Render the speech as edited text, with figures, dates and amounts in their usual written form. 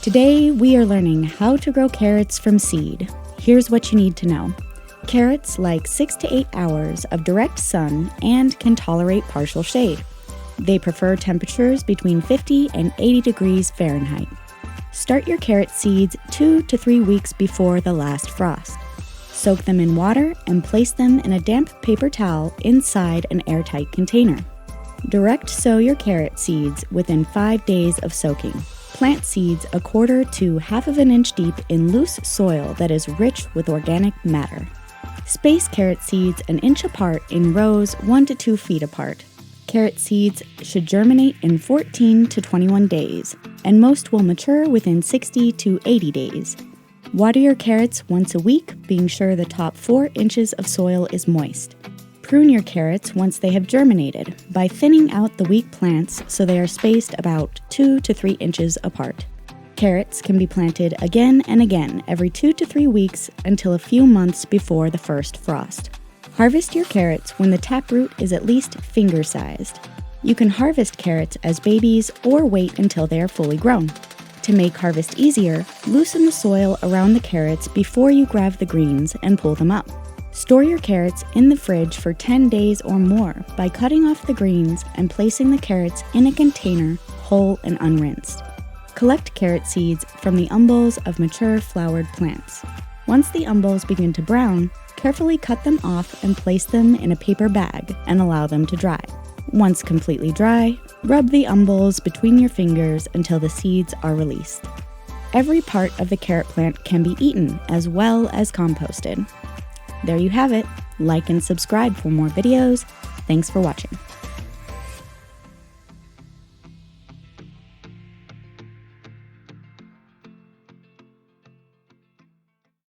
Today, we are learning how to grow carrots from seed. Here's what you need to know. Carrots like 6 to 8 hours of direct sun and can tolerate partial shade. They prefer temperatures between 50 and 80 degrees Fahrenheit. Start your carrot seeds 2 to 3 weeks before the last frost. Soak them in water and place them in a damp paper towel inside an airtight container. Direct sow your carrot seeds within 5 days of soaking. Plant seeds 1/4 to 1/2 inch deep in loose soil that is rich with organic matter. Space carrot seeds 1 inch apart in rows 1 to 2 feet apart. Carrot seeds should germinate in 14 to 21 days, and most will mature within 60 to 80 days. Water your carrots once a week, being sure the top 4 inches of soil is moist. Prune your carrots once they have germinated by thinning out the weak plants so they are spaced about 2 to 3 inches apart. Carrots can be planted again and again every 2 to 3 weeks until a few months before the first frost. Harvest your carrots when the taproot is at least finger-sized. You can harvest carrots as babies or wait until they are fully grown. To make harvest easier, loosen the soil around the carrots before you grab the greens and pull them up. Store your carrots in the fridge for 10 days or more by cutting off the greens and placing the carrots in a container, whole and unrinsed. Collect carrot seeds from the umbels of mature flowered plants. Once the umbels begin to brown, carefully cut them off and place them in a paper bag and allow them to dry. Once completely dry, rub the umbels between your fingers until the seeds are released. Every part of the carrot plant can be eaten as well as composted. There you have it. Like and subscribe for more videos. Thanks for watching.